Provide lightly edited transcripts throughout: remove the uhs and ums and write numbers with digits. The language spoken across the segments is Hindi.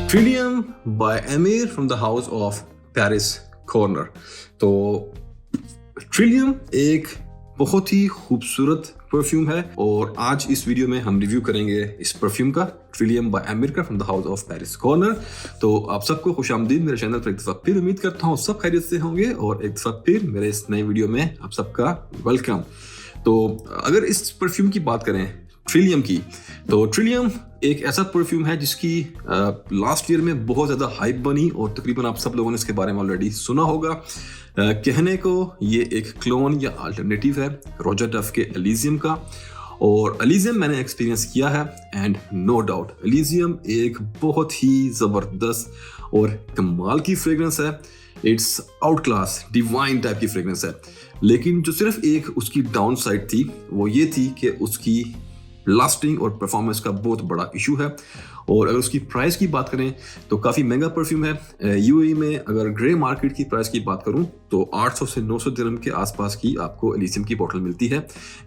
Trillium by Emir from the house of Paris corner. तो ट्रिलियम एक बहुत ही खूबसूरत परफ्यूम है और आज इस वीडियो में हम रिव्यू करेंगे इस परफ्यूम का, ट्रिलियम बाय एमिर का from the house of Paris corner. तो आप सबको खुशामदीद मेरे चैनल पर एक दफ़ा फिर। उम्मीद करता हूँ सब खैरियत से होंगे और एक दफ़ा फिर मेरे इस नए वीडियो में आप सबका वेलकम। तो अगर इस परफ्यूम की बात करें ट्रिलियम की, तो ट्रिलियम एक ऐसा परफ्यूम है जिसकी लास्ट ईयर में बहुत ज़्यादा हाइप बनी और तकरीबन आप सब लोगों ने इसके बारे में ऑलरेडी सुना होगा। कहने को ये एक क्लोन या अल्टरनेटिव है रोजा डफ के एलिजियम का, और एलिजियम मैंने एक्सपीरियंस किया है एंड नो डाउट एलिजियम एक बहुत ही ज़बरदस्त और कमाल की फ्रेगरेंस है। It's out class divine type की फ्रेगरेंस है, लेकिन जो सिर्फ एक उसकी डाउन साइड थी वो ये थी कि उसकी लास्टिंग और परफॉर्मेंस का बहुत बड़ा इशू है। और अगर उसकी प्राइस की बात करें तो काफ़ी महंगा परफ्यूम है। यूएई में अगर ग्रे मार्केट की प्राइस की बात करूं तो 800 से 900 दिरहम के आसपास की आपको एलिजियम की बोतल मिलती है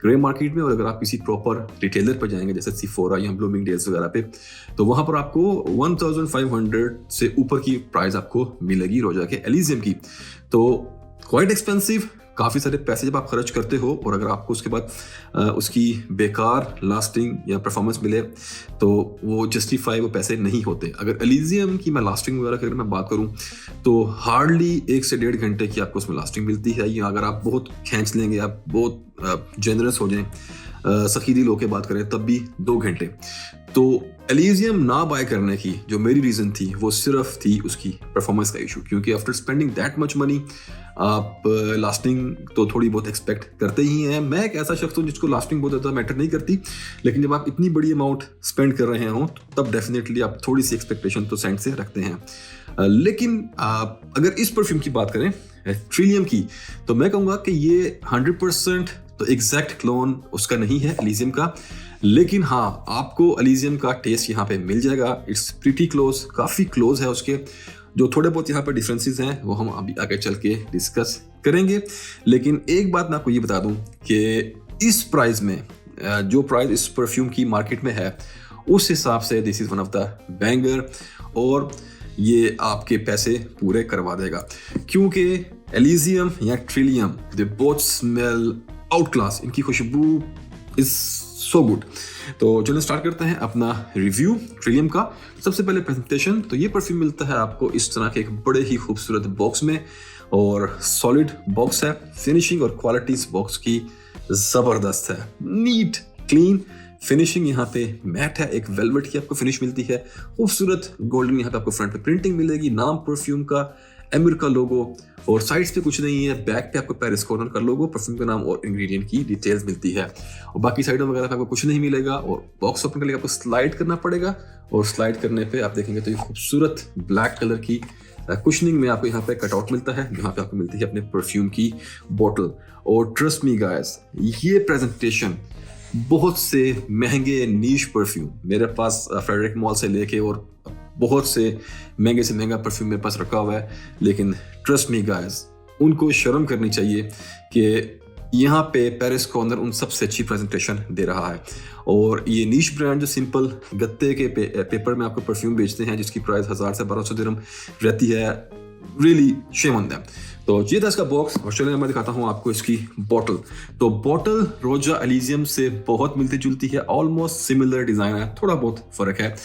ग्रे मार्केट में। और अगर आप किसी प्रॉपर रिटेलर पर जाएंगे जैसे सिफोरा या ब्लूमिंगडेल्स वगैरह पे, तो वहाँ पर आपको 1500 से ऊपर की प्राइस आपको मिलेगी रोजा के एलिजियम की। तो क्वाइट एक्सपेंसिव, काफ़ी सारे पैसे जब आप खर्च करते हो और अगर आपको उसके बाद उसकी बेकार लास्टिंग या परफॉर्मेंस मिले तो वो जस्टिफाई वो पैसे नहीं होते। अगर एलिजियम की मैं लास्टिंग वगैरह की अगर मैं बात करूं तो हार्डली 1 से 1.5 घंटे की आपको उसमें लास्टिंग मिलती है, या अगर आप बहुत खींच लेंगे, आप बहुत जेनरस हो जाएं, सखी दिल होकर बात करें तब भी 2 घंटे। तो एलिजियम ना बाय करने की जो मेरी रीज़न थी वो सिर्फ थी उसकी परफॉर्मेंस का इशू, क्योंकि after spending that much money आप लास्टिंग तो थोड़ी बहुत एक्सपेक्ट करते ही हैं। मैं एक ऐसा शख्स हूँ जिसको लास्टिंग बहुत ज़्यादा मैटर नहीं करती, लेकिन जब आप इतनी बड़ी अमाउंट स्पेंड कर रहे हो तब डेफिनेटली आप थोड़ी सी एक्सपेक्टेशन तो सेंट से रखते हैं। लेकिन अगर इस परफ्यूम की बात करें ट्रिलियम की, तो मैं कहूँगा कि ये 100% तो एग्जैक्ट क्लोन उसका नहीं है एलिजियम का, लेकिन हाँ आपको एलिजियम का टेस्ट यहाँ पे मिल जाएगा। इट्स प्रीटी क्लोज, काफ़ी क्लोज है उसके। जो थोड़े बहुत यहाँ पर डिफरेंसेस हैं वो हम अभी आगे चल के डिस्कस करेंगे। लेकिन एक बात मैं आपको ये बता दूं कि इस प्राइस में जो प्राइस इस परफ्यूम की मार्केट में है उस हिसाब से this is one of the banger, और ये आपके पैसे पूरे करवा देगा, क्योंकि एलिजियम या Trillium they both smell out class. इनकी खुशबू इज सो गुड। तो चलिए स्टार्ट करते हैं अपना रिव्यू ट्रिलियम का। सबसे पहले प्रेजेंटेशन, तो ये परफ्यूम मिलता है आपको इस तरह के एक बड़े ही खूबसूरत बॉक्स में और सॉलिड बॉक्स है। फिनिशिंग और क्वालिटी इस बॉक्स की ज़बरदस्त है, नीट क्लीन फिनिशिंग। यहाँ पे मैट है, एक वेलवेट की आपको फिनिश मिलती है, खूबसूरत गोल्डन यहाँ पे आपको फ्रंट पे प्रिंटिंग मिलेगी, नाम परफ्यूम का, एमिर का लोगो, और साइड्स पे कुछ नहीं है। बैक पे आपको पेरिस कॉर्नर का लोगो, परफ्यूम का नाम और इंग्रेडिएंट की डिटेल्स मिलती है, और बाकी साइडों वगैरह पे आपको कुछ नहीं मिलेगा। और बॉक्स ओपन करने के लिए आपको स्लाइड करना पड़ेगा, और स्लाइड करने पे आप देखेंगे तो ये खूबसूरत ब्लैक कलर की कुशनिंग में आपको यहाँ पे कटआउट मिलता है, जहाँ पे आपको मिलती है अपने परफ्यूम की बोतल। और ट्रस्ट मी गाइस, ये प्रेजेंटेशन बहुत से महंगे नीश परफ्यूम मेरे पास फ्रेडरिक मॉल से लेके और बहुत से महंगे से महंगा परफ्यूम मेरे पास रखा हुआ है, लेकिन ट्रस्ट मी गाइस, उनको शर्म करनी चाहिए कि यहाँ पे पेरिस कॉर्नर उन सबसे अच्छी प्रेजेंटेशन दे रहा है। और ये नीश ब्रांड जो सिंपल गत्ते के पेपर में आपको परफ्यूम बेचते हैं जिसकी प्राइस 1000 से 1200 दिरहम रहती है, रियली शेम ऑन देम। तो ये था इसका बॉक्स, और चलिए मैं दिखाता हूँ आपको इसकी बॉटल। तो बॉटल रोजा एलिजियम से बहुत मिलती जुलती है, ऑलमोस्ट सिमिलर डिजाइन है, थोड़ा बहुत फर्क है।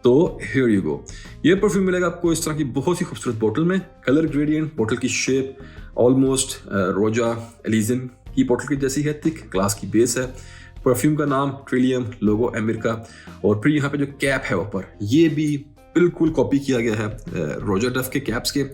तो हियर यू गो, ये परफ्यूम मिलेगा आपको इस तरह की बहुत ही खूबसूरत बोतल में। कलर ग्रेडियंट, बोतल की शेप ऑलमोस्ट रोजा एलिजियम की बोतल की जैसी है, थिक ग्लास की बेस है, परफ्यूम का नाम ट्रिलियम, लोगो एमिर का, और फिर यहाँ पे जो कैप है ऊपर ये भी बिल्कुल कॉपी किया गया है रोजा डफ के कैप्स के।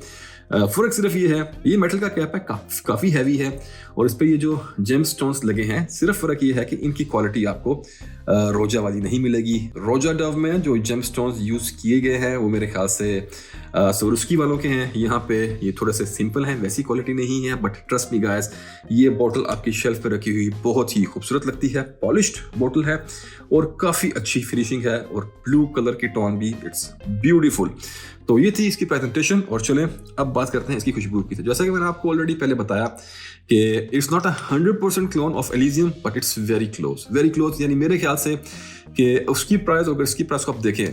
फर्क सिर्फ ये है, ये मेटल का कैप है, काफ़ी हैवी है, और इस पर ये जो जेम स्टोन्स लगे हैं, सिर्फ फर्क ये है कि इनकी क्वालिटी आपको रोजा वाली नहीं मिलेगी। रोजा डव में जो जेम स्टोन्स यूज़ किए गए हैं वो मेरे ख्याल से सोरुस्की वालों के हैं। यहाँ पे ये थोड़े से सिंपल हैं, वैसी क्वालिटी नहीं है, बट ट्रस्ट मी गाइस, ये बोतल आपकी शेल्फ पे रखी हुई बहुत ही खूबसूरत लगती है। पॉलिश्ड बोतल है और काफ़ी अच्छी फिनिशिंग है, और ब्लू कलर की टोन भी, इट्स ब्यूटीफुल। तो ये थी इसकी प्रेजेंटेशन, और चलें अब बात करते हैं इसकी खुशबू की। तो जैसा कि मैंने आपको ऑलरेडी पहले बताया कि it's not 100% clone of Elysium, but it's very close यानी मेरे ख्याल ख्याल से कि उसकी प्राइस, अगर इसकी प्राइस को आप देखें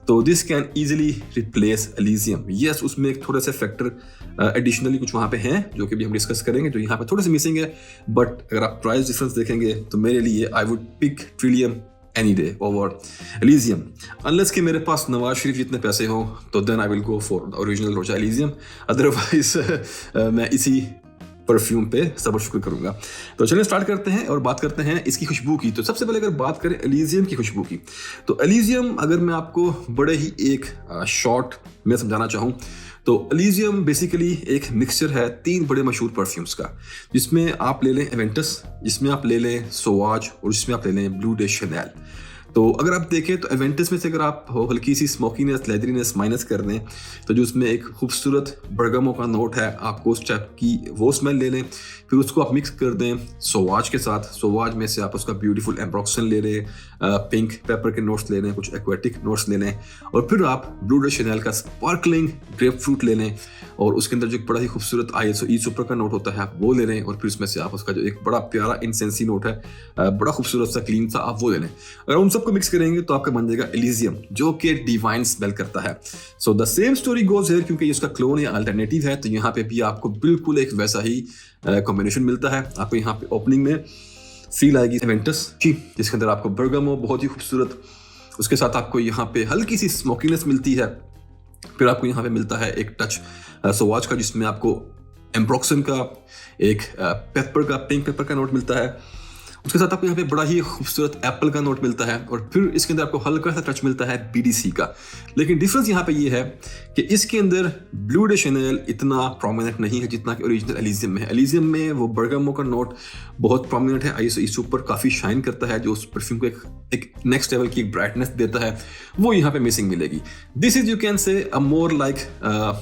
तो this can easily replace Elysium. Yes, उसमें एक थोड़े से फैक्टर एडिशनली कुछ वहाँ पे हैं जो कि भी हम डिस्कस करेंगे, जो यहाँ पे थोड़े से मिसिंग है, बट अगर आप प्राइस डिफरेंस देखेंगे तो मेरे लिए I would pick Trillium any day over Elysium, unless कि मेरे पास नवाज शरीफ जितने पैसे हों, तो then I will go for the original Roja Elysium. Otherwise मैं इसी परफ्यूम पे सब्र शुक्र करूंगा। तो चलिए स्टार्ट करते हैं और बात करते हैं इसकी खुशबू की। तो सबसे पहले अगर बात करें एलिजियम की खुशबू की, तो एलिजियम अगर मैं आपको बड़े ही एक शॉर्ट में समझाना चाहूँ तो एलिजियम बेसिकली एक मिक्सचर है 3 बड़े मशहूर परफ्यूम्स का, जिसमें आप ले लें एवेंटस, जिसमें आप ले लें सोवाज और जिसमें आप ले लें ब्लू डे शनेल। तो अगर आप देखें तो एवेंटस में से अगर आप हल्की सी स्मोकीनेस, लेदरीनेस माइनस कर दें तो जो उसमें एक खूबसूरत बरगमो का नोट है, आपको उस टाइप की वो स्मेल ले लें। फिर उसको आप मिक्स कर दें सोवाज के साथ, सोवाज में से आप उसका ब्यूटीफुल एम्ब्रॉक्सन ले लें, पिंक पेपर के नोट्स ले लें, कुछ एक्वेटिक नोट्स ले लें, और फिर आप ब्लू डे शनेल का स्पार्कलिंग ग्रेप फ्रूट ले लें और उसके अंदर जो बड़ा ही खूबसूरत ISO ई सुपर का नोट होता है आप वो ले लें, और फिर उसमें से आप उसका जो एक बड़ा प्यारा इंसेंसी नोट है, बड़ा खूबसूरत सा क्लीन सा, आप वो ले लें। अगर उन सबको मिक्स करेंगे तो आपका बन जाएगा एलिजियम, जो कि डिवाइन स्मेल करता है। So the same story goes here, क्योंकि इसका क्लोन या अल्टरनेटिव है, तो यहाँ पे भी आपको बिल्कुल एक वैसा ही कॉम्बिनेशन मिलता है। आपको यहाँ पे ओपनिंग में फील आएगी एवेंटस की, जिसके अंदर आपको बर्गमो बहुत ही खूबसूरत, उसके साथ आपको यहाँ पे हल्की सी स्मोकीनेस मिलती है। फिर आपको यहाँ पे मिलता है एक टच सोवाज का, जिसमें आपको एम्ब्रॉक्सन का एक पेपर का, पिंक पेपर का नोट मिलता है। उसके साथ आपको यहाँ पे बड़ा ही खूबसूरत एप्पल का नोट मिलता है, और फिर इसके अंदर आपको हल्का सा टच मिलता है BDC का। लेकिन डिफरेंस यहाँ पे ये है कि इसके अंदर ब्लू डे शनेल इतना प्रोमिनेंट नहीं है जितना कि ओरिजिनल एलिजियम में है। एलिजियम में वो बर्गमो का नोट बहुत प्रोमिनेंट है, ISO इस ऊपर काफ़ी शाइन करता है, जो उस परफ्यूम को एक नेक्स्ट लेवल की एक ब्राइटनेस देता है, वो यहाँ पे मिसिंग मिलेगी। This is you can say a more like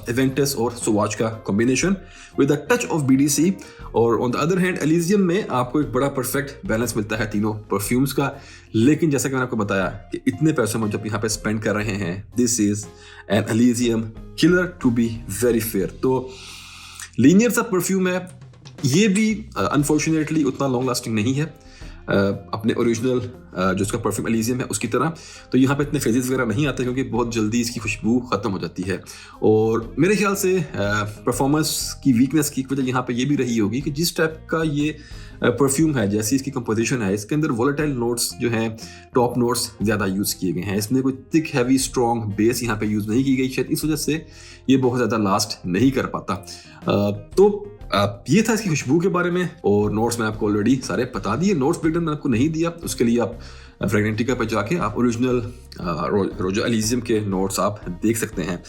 Aventus और सोवाज का combination with a touch of BDC। और on the other hand Elysium में आपको एक बड़ा परफेक्ट बैलेंस मिलता है तीनों परफ्यूम्स का। लेकिन जैसा कि मैंने आपको बताया कि इतने पैसों में जब यहाँ पे स्पेंड कर रहे हैं, this is an Elysium killer to be very fair. तो लीनियर सा परफ्यूम है, ये भी अनफॉर्चुनेटली उतना लॉन्ग लास्टिंग नहीं है अपने ओरिजिनल जो इसका परफ्यूम एलिजियम है उसकी तरह। तो यहाँ पे इतने फेजेस वगैरह नहीं आते, क्योंकि बहुत जल्दी इसकी खुशबू ख़त्म हो जाती है। और मेरे ख्याल से परफॉर्मेंस की वीकनेस की वजह यहाँ पे ये भी रही होगी कि जिस टाइप का ये परफ्यूम है, जैसी इसकी कंपोजिशन है, इसके अंदर वोलेटाइल नोट्स जो हैं, टॉप नोट्स ज़्यादा यूज़ किए गए हैं। इसमें कोई थिक हैवी स्ट्रॉन्ग बेस यहाँ पे यूज़ नहीं की गई, शायद इस वजह से ये बहुत ज़्यादा लास्ट नहीं कर पाता। तो ये था इसकी खुशबू के बारे में, और नोट्स मैंने आपको ऑलरेडी सारे बता दिए। नोट्स ब्रेकडाउन मैंने आपको नहीं दिया, उसके लिए आप फ्रेगनेंटिका पर जाके आप ओरिजिनल रोजा एलिजियम के नोट्स आप देख सकते हैं।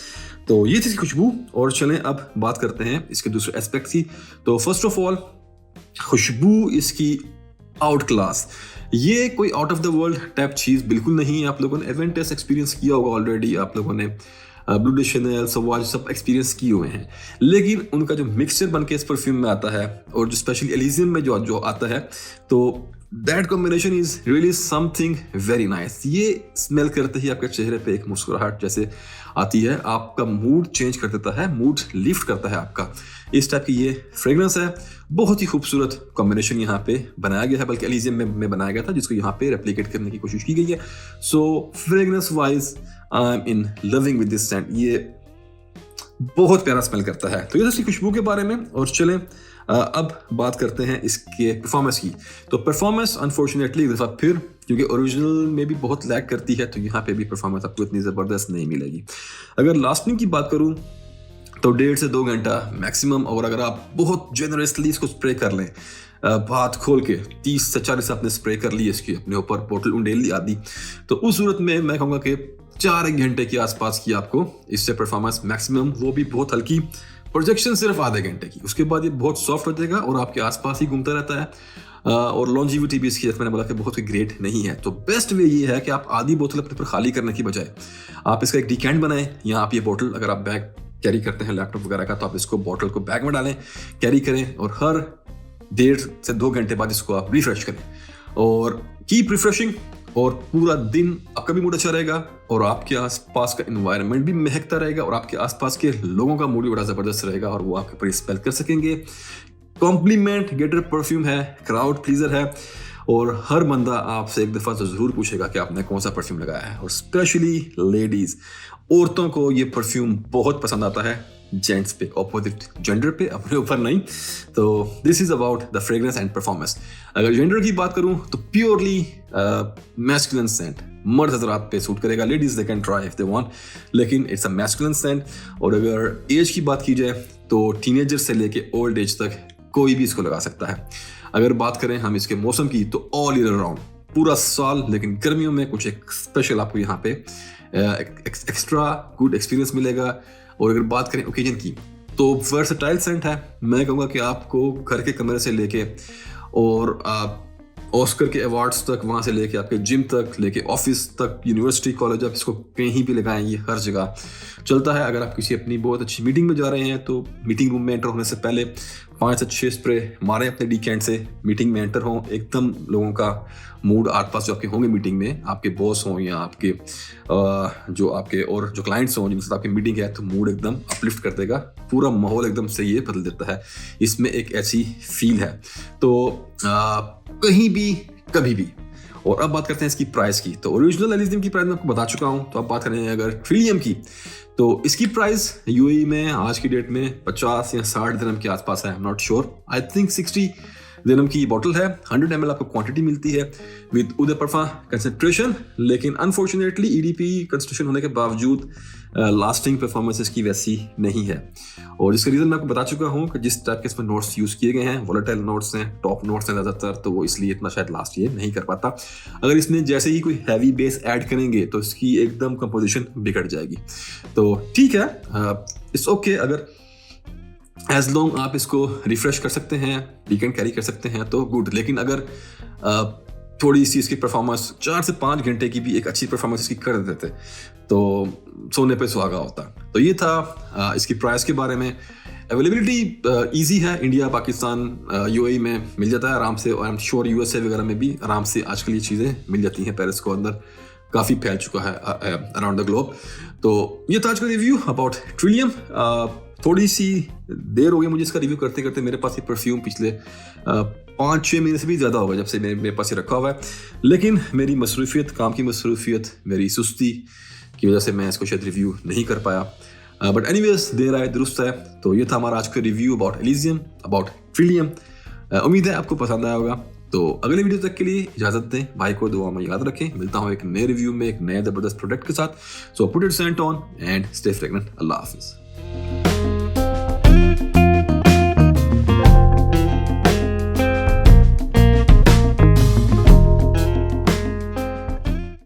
तो ये थी इसकी खुशबू। और चलें अब बात करते हैं इसके दूसरे एस्पेक्ट की। तो फर्स्ट ऑफ ऑल खुशबू इसकी आउट क्लास, ये कोई out of the world type चीज़ बिल्कुल नहीं है। आप लोगों ने एवेंटस एक्सपीरियंस किया होगा ऑलरेडी, आप लोगों ने ब्लू डे शनेल, सोवाज सब एक्सपीरियंस किए हुए हैं, लेकिन उनका जो मिक्सचर बन के इस परफ्यूम में आता है और जो स्पेशली एलिजियम में जो आता है, तो that combination is really something very nice. ये स्मेल करते ही आपके चेहरे पे एक मुस्कुराहट जैसे आती है, आपका मूड चेंज कर देता है, मूड लिफ्ट करता है आपका। इस टाइप की ये फ्रेग्रेंस है। बहुत ही खूबसूरत कॉम्बिनेशन यहाँ पे बनाया गया है, बल्कि एलिजियम में बनाया गया था, जिसको यहाँ पे रेप्लिकेट करने की कोशिश की गई है। So fragrance wise I am in loving with this scent. ये बहुत प्यारा स्मेल करता है। तो ये इसकी खुशबू के बारे में। और चलें अब बात करते हैं इसके परफॉर्मेंस की। तो परफॉर्मेंस अनफॉर्चुनेटली एक दफ़ा फिर, क्योंकि ओरिजिनल में भी बहुत लैग करती है, तो यहाँ पे भी परफॉर्मेंस आपको इतनी ज़बरदस्त नहीं मिलेगी। अगर लास्टिंग की बात करूँ तो 1.5 से 2 घंटा मैक्सिमम। और अगर आप बहुत जेनरसली इसको स्प्रे कर लें, हाथ खोल के 30 से 40 आपने स्प्रे कर ली इसकी अपने ऊपर, बोतल उंडेल ली आदि, तो उस सूरत में मैं कहूँगा कि 4 घंटे के आसपास की आपको इससे परफॉर्मेंस मैक्सिमम, वो भी बहुत हल्की प्रोजेक्शन सिर्फ आधे घंटे की। उसके बाद ये बहुत सॉफ्ट हो जाएगा और आपके आसपास ही घूमता रहता है। और लॉन्जिविटी भी इसकी, मैंने बोला कि बहुत ही ग्रेट नहीं है। तो बेस्ट वे ये है कि आप आधी बोतल अपने पर खाली करने की बजाय आप इसका एक डिकैंट बनाएं, या आप ये बोतल, अगर आप बैग कैरी करते हैं लैपटॉप वगैरह का, तो आप इसको बोतल को बैग में डालें, कैरी करें, और हर 1.5 से 2 घंटे बाद इसको आप रिफ्रेश करें। और कीप रिफ्रेशिंग, और पूरा दिन आपका भी मूड अच्छा रहेगा, और आपके आसपास का एनवायरनमेंट भी महकता रहेगा, और आपके आसपास के लोगों का मूड भी बड़ा ज़बरदस्त रहेगा, और वो आपके ऊपर स्पेल कर सकेंगे। कॉम्प्लीमेंट गेटर परफ्यूम है, क्राउड प्लीजर है, और हर बंदा आपसे एक दफ़ा तो ज़रूर पूछेगा कि आपने कौन सा परफ्यूम लगाया है, और स्पेशली लेडीज़, औरतों को ये परफ्यूम बहुत पसंद आता है, जेंट्स पे, ऑपोजिट जेंडर पे, अपने ऊपर नहीं। तो this is about the fragrance and performance. अगर जेंडर की बात करूँ तो प्योरली मैस्कुलिन सेंट, मर्द हजरात पे सूट करेगा, ladies they can try if they want, लेकिन इट्स अ मैस्कुलिन सेंट। और अगर एज की बात की जाए तो टीनेजर से लेके ओल्ड एज तक कोई भी इसको लगा सकता है। अगर बात करें हम इसके मौसम की तो ऑल ईयर राउंड, पूरा साल, लेकिन गर्मियों में कुछ एक स्पेशल आपको यहाँ पे एक्स्ट्रा गुड एक्सपीरियंस मिलेगा। और अगर बात करें ओकेजन की तो वर्सटाइल सेंट है। मैं कहूँगा कि आपको घर के कमरे से लेके और ऑस्कर के अवार्ड्स तक, वहाँ से लेके आपके जिम तक, लेके ऑफिस तक, यूनिवर्सिटी, कॉलेज, आप इसको कहीं भी लगाएं, ये हर जगह चलता है। अगर आप किसी अपनी बहुत अच्छी मीटिंग में जा रहे हैं तो मीटिंग रूम में एंटर होने से पहले 5 से 6 स्प्रे मारें अपने डीकेंट से, मीटिंग में एंटर हों, एकदम लोगों का मूड आसपास जो आपके होंगे मीटिंग में, आपके बॉस हों या आपके जो आपके और जो क्लाइंट्स हों जिनके साथ आपकी मीटिंग है, तो मूड एकदम अपलिफ्ट कर देगा, पूरा माहौल एकदम से ये बदल देता है। इसमें एक ऐसी फील है। तो कहीं भी कभी भी। और अब बात करते हैं इसकी प्राइस की। तो ओरिजिनल एलिजियम की प्राइस मैं आपको बता चुका हूँ। तो अब बात करें अगर ट्रिलियम की, तो इसकी प्राइस यूएई में आज की डेट में 50 या 60 दिरहम के आसपास है। I am not sure, I think 60 दिरहम की बॉटल है। 100 ml आपको क्वांटिटी मिलती है विद उद परफा कंसंट्रेशन, लेकिन अनफॉर्चुनेटली ईडीपी कंसंट्रेशन होने के बावजूद लास्टिंग परफॉर्मेंस इसकी वैसी नहीं है। और इसका रीज़न मैं आपको बता चुका हूँ कि जिस टाइप के इसमें नोट्स यूज़ किए गए हैं, वोलेटाइल नोट्स हैं, टॉप नोट्स हैं ज़्यादातर, तो वो इसलिए इतना शायद लास्ट ये नहीं कर पाता। अगर इसमें जैसे ही कोई हैवी बेस ऐड करेंगे तो इसकी एकदम कंपोजिशन बिगड़ जाएगी। तो ठीक है, इट्स ओके, अगर एज लॉन्ग आप इसको रिफ्रेश कर सकते हैं, वीकेंड कैरी कर सकते हैं तो गुड। लेकिन अगर थोड़ी सी इसकी परफॉर्मेंस 4 से 5 घंटे की भी एक अच्छी परफॉर्मेंस इसकी कर देते तो सोने पे सुहागा होता। तो ये था इसकी प्राइस के बारे में। अवेलेबिलिटी ईजी है, इंडिया, पाकिस्तान, यूएई में मिल जाता है आराम से, और आई एम श्योर यूएसए वगैरह में भी आराम से आजकल ये चीज़ें मिल जाती हैं। पेरिस को अंदर काफ़ी फैल चुका है अराउंड द ग्लोब। तो ये था आज का रिव्यू अबाउट ट्रिलियम। थोड़ी सी देर हो गई मुझे इसका रिव्यू करते करते। मेरे पास ये परफ्यूम पिछले 5-6 महीने से भी ज़्यादा होगा जब से मेरे पास ये रखा हुआ है, लेकिन मेरी मसरूफियत, काम की मसरूफियत, मेरी सुस्ती की वजह से मैं इसको शायद रिव्यू नहीं कर पाया। बट एनीवेज, देर आए दुरुस्त है। तो ये था हमारा आज का review about Elysium, about Trillium. उम्मीद है आपको पसंद आया होगा। तो अगले वीडियो तक के लिए इजाज़त दें, भाई को दुआ में याद रखें। मिलता हूँ एक नए रिव्यू में, एक नए ज़बरदस्त प्रोडक्ट के साथ। So put it scent on and stay fragrant. अल्लाह हाफिज़।